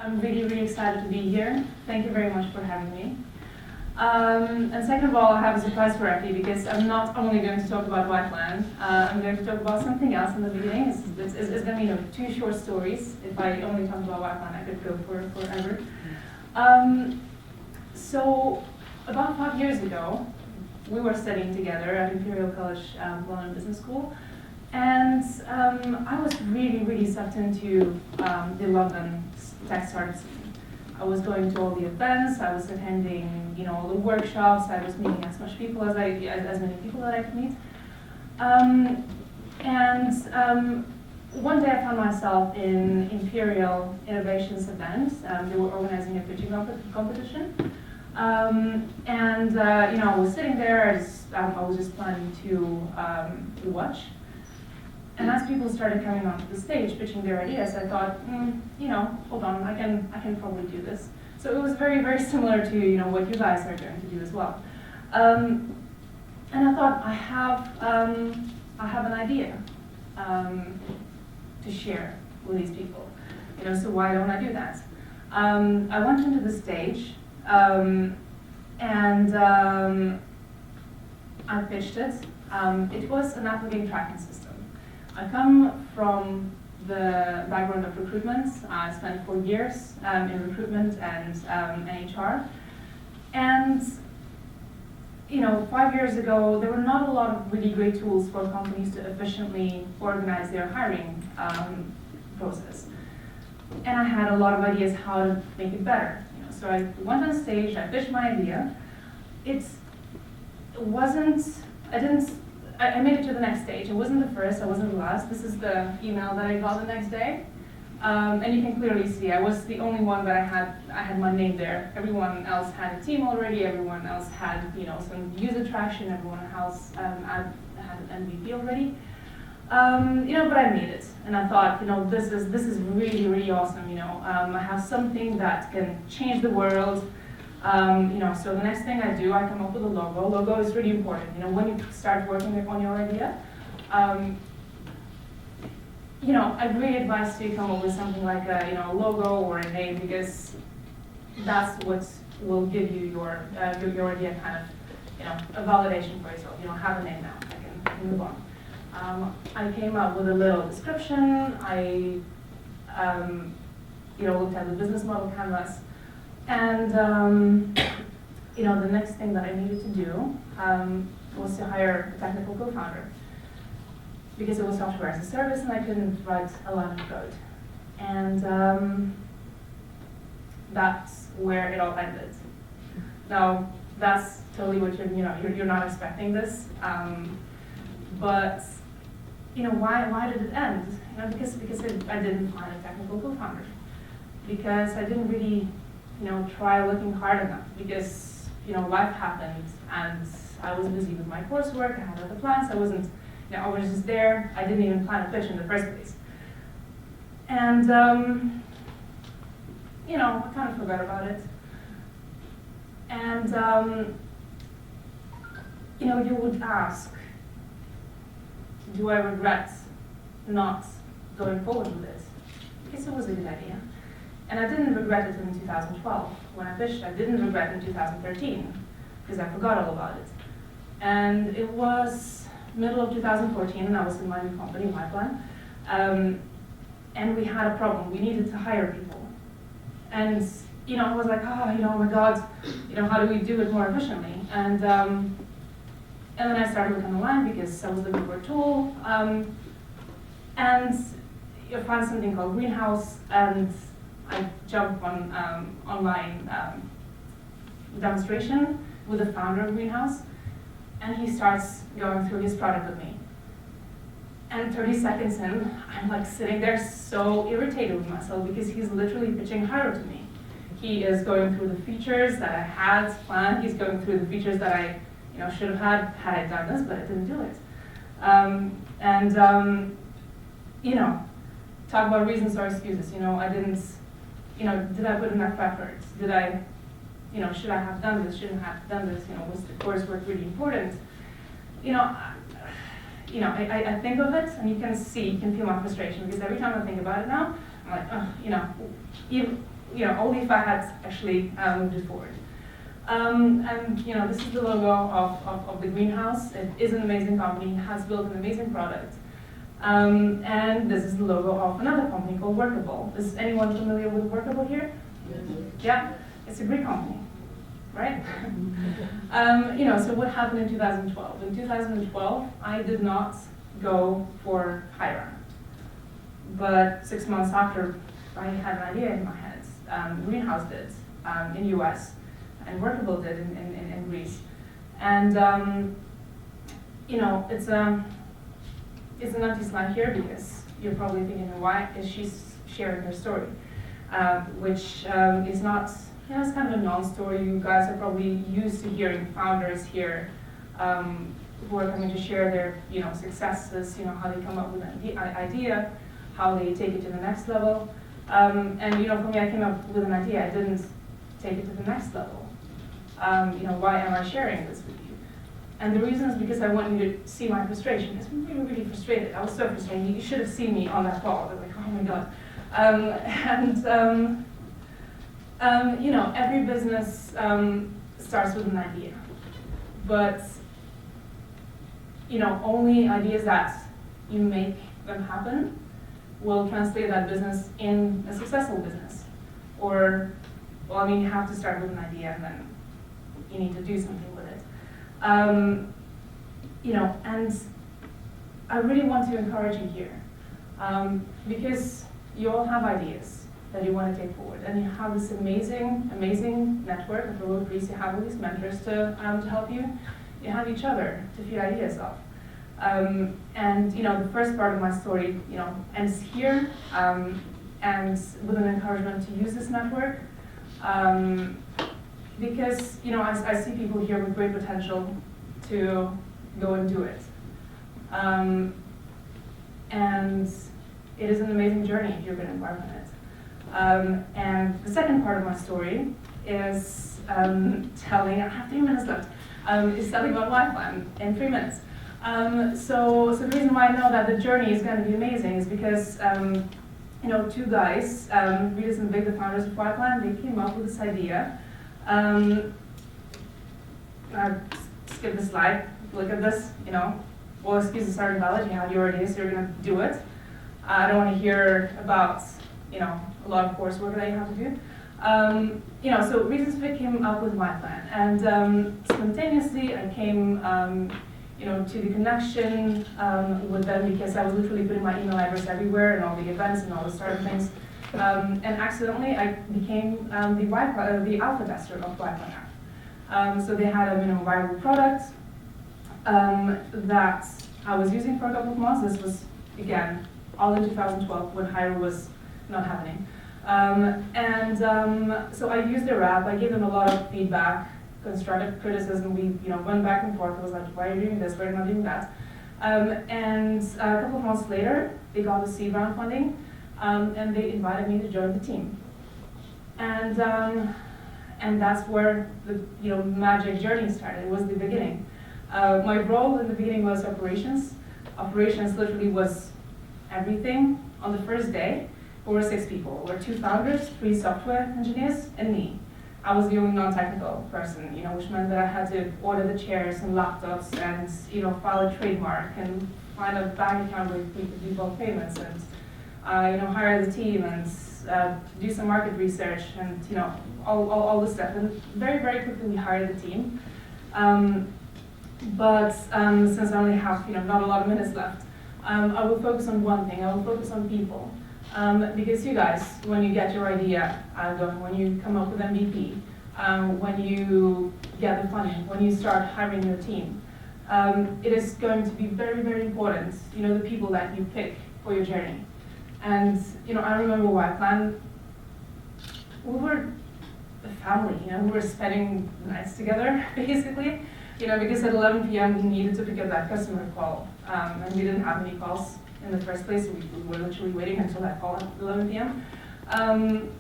I'm really, really excited to be here. Thank you very much for having me. And second of all, I have a surprise for Effie because I'm not only going to talk about Yplan, I'm going to talk about something else in the beginning. It's going to be 2 short stories. If I only talk about Yplan, I could go for forever. So about 5 years ago, we were studying together at Imperial College London Business School, and I was really, really sucked into the London tech startup scene. I was going to all the events, I was attending, all the workshops, I was meeting as many people as many people that I could meet. One day I found myself in Imperial Innovations event. They were organizing a pitching competition. I was sitting there, I was just planning to watch. And as people started coming onto the stage pitching their ideas, I thought, hold on, I can probably do this. So it was very, very similar to what you guys are going to do as well. And I thought, I have an idea to share with these people. So why don't I do that? I went into the stage and I pitched it. It was an applicant tracking system. I come from the background of recruitment. I spent 4 years in recruitment and HR. And 5 years ago, there were not a lot of really great tools for companies to efficiently organize their hiring process. And I had a lot of ideas how to make it better. So I went on stage, I pitched my idea. I made it to the next stage. It wasn't the first, I wasn't the last. This is the email that I got the next day. And you can clearly see I was the only one that I had my name there. Everyone else had a team already, everyone else had some user traction, everyone else had an MVP already. But I made it. And I thought, this is really, really awesome. I have something that can change the world. So the next thing I do, I come up with a logo. Logo is really important. When you start working on your idea, I'd really advise you to come up with something like a logo or a name, because that's what will give you your idea kind of, a validation for yourself. You don't have a name now. I can move on. I came up with a little description. I looked at the business model canvas. And the next thing that I needed to do was to hire a technical co-founder, because it was software as a service and I couldn't write a line of code. And that's where it all ended. Now, that's totally what you're not expecting this, but why did it end? Because I didn't find a technical co-founder, because I didn't really try looking hard enough, because life happened and I was busy with my coursework, I had other plans, I was just there, I didn't even plan a pitch in the first place. And I kind of forgot about it. And you would ask, do I regret not going forward with it? Because it was a good idea. And I didn't regret it in 2012 when I pitched. I didn't regret it in 2013 because I forgot all about it. And it was middle of 2014, and I was in my new company, Yplan, and we had a problem. We needed to hire people. And I was like, oh my God, how do we do it more efficiently? And then I started looking online because I was looking for a tool, and you find something called Greenhouse, and I jumped on online demonstration with the founder of Greenhouse, and he starts going through his product with me. And 30 seconds in, I'm like sitting there so irritated with myself because he's literally pitching Hiro to me. He is going through the features that I had planned. He's going through the features that I should have had I done this, but I didn't do it. Talk about reasons or excuses. I didn't. Did I put enough effort? Did I, should I have done this? Shouldn't have done this? Was the coursework really important? I think of it, and you can feel my frustration, because every time I think about it now, I'm like, only if I had actually moved it forward. And this is the logo of the greenhouse. It is an amazing company, has built an amazing product. And this is the logo of another company called Workable. Is anyone familiar with Workable here? Yes. Yeah, it's a great company, right? So what happened in 2012? In 2012, I did not go for Hira. But 6 months after, I had an idea in my head. Greenhouse did in US, and Workable did in Greece. And it's an empty slide here because you're probably thinking, why is she sharing her story? Which is not, it's kind of a non-story. You guys are probably used to hearing founders here who are coming to share their, successes, how they come up with an idea, how they take it to the next level. And for me, I came up with an idea. I didn't take it to the next level. Why am I sharing this with you? And the reason is because I want you to see my frustration. It's really, really frustrated. I was so frustrated. You should have seen me on that call. I was like, oh my God. Every business starts with an idea. But, only ideas that you make them happen will translate that business in a successful business. Or, you have to start with an idea and then you need to do something with it. And I really want to encourage you here because you all have ideas that you want to take forward, and you have this amazing, amazing network of remote Greece. You have all these mentors to help you. You have each other to feed ideas off. And the first part of my story, ends here, and with an encouragement to use this network. Because I see people here with great potential to go and do it. And it is an amazing journey if you're going to embark on it. And the second part of my story is telling, I have 3 minutes left, is telling about Yplan in 3 minutes. So the reason why I know that the journey is going to be amazing is because 2 guys, Ritas and Vic, the founders of Yplan, they came up with this idea. Skip the slide, look at this, all excuses are invalid, you have your ideas, you're going to do it. I don't want to hear about, a lot of coursework that you have to do. So Reasons Vic came up with Yplan, and spontaneously I came, to the connection with them because I was literally putting my email address everywhere and all the events and all the startup things. And accidentally, I became the alpha tester of Yplan app. So they had a minimum viable product that I was using for a couple of months. This was, again, all in 2012 when Hire was not happening. So I used their app. I gave them a lot of feedback, constructive criticism. We went back and forth. I was like, why are you doing this? Why are you not doing that? And a couple of months later, they got the seed round funding. And they invited me to join the team, and that's where the magic journey started. It was the beginning. My role in the beginning was operations. Operations literally was everything. On the first day, there were 6 people. There were 2 founders, 3 software engineers, and me. I was the only non-technical person, which meant that I had to order the chairs and laptops and file a trademark and find a bank account where we could do bulk payments and hire the team and do some market research and all this stuff. And very, very quickly we hired the team. But since I only have not a lot of minutes left, I will focus on one thing. I will focus on people. Because you guys, when you get your idea going, when you come up with MVP, when you get the funding, when you start hiring your team, it is going to be very, very important, the people that you pick for your journey. And I remember Yplan, we were a family, we were spending nights together, basically, because at 11 p.m. we needed to pick up that customer call, and we didn't have any calls in the first place, so we were literally waiting until that call at 11 p.m.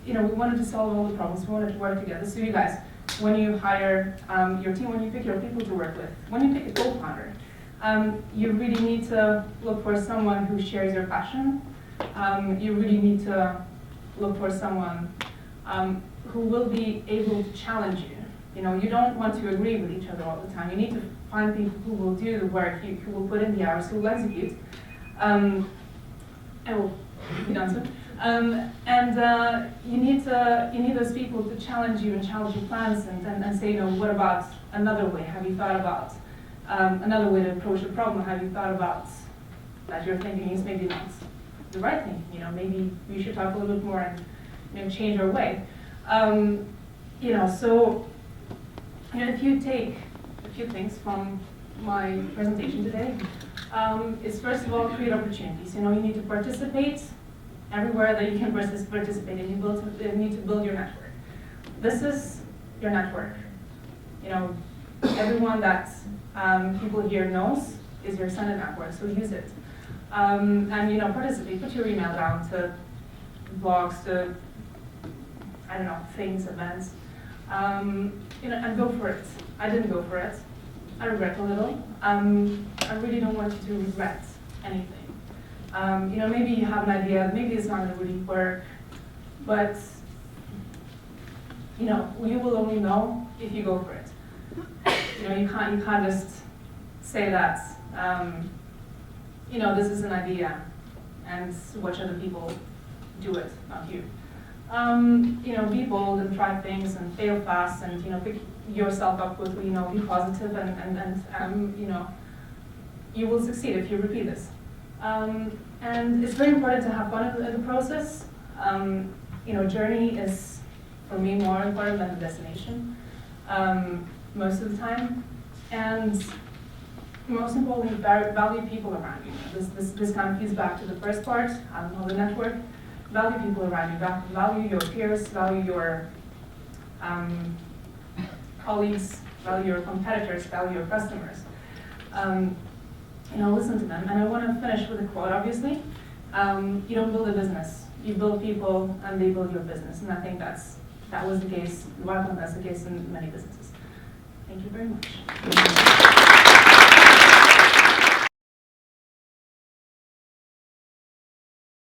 We wanted to solve all the problems, we wanted to work together. So you guys, when you hire your team, when you pick your people to work with, when you pick a co-founder, you really need to look for someone who shares your passion. You really need to look for someone who will be able to challenge you. You know, you don't want to agree with each other all the time. You need to find people who will do the work, who will put in the hours, who will execute. And will be done soon. You need those people to challenge you and challenge your plans and say, you know, what about another way? Have you thought about another way to approach the problem? Have you thought about that your thinking is maybe not the right thing? You know, maybe we should talk a little bit more and, you know, change our way. You know, so, you know, if you take a few things from my presentation today, is first of all create opportunities. You know, you need to participate everywhere that you can participate, and you need to build your network. This is your network. You know, everyone that people here knows is your extended network, so use it. And you know, participate. Put your email down to blogs, to I don't know, things, events. You know, and go for it. I didn't go for it. I regret a little. I really don't want you to regret anything. You know, maybe you have an idea, maybe it's not going to really work, but you know, you will only know if you go for it. You know, you can't just say that, you know, this is an idea, and watch other people do it, not you. You know, be bold and try things and fail fast, and you know, pick yourself up quickly. You know, be positive, and you know, you will succeed if you repeat this. And it's very important to have fun in the process. You know, journey is, for me, more important than the destination, most of the time. And most importantly, value people around you. This kind of feeds back to the first part, the network. Value people around you, value your peers, value your colleagues, value your competitors, value your customers. You know, listen to them. And I want to finish with a quote, obviously. You don't build a business. You build people, and they build your business. And I think that was the case, that's the case in many businesses. Thank you very much.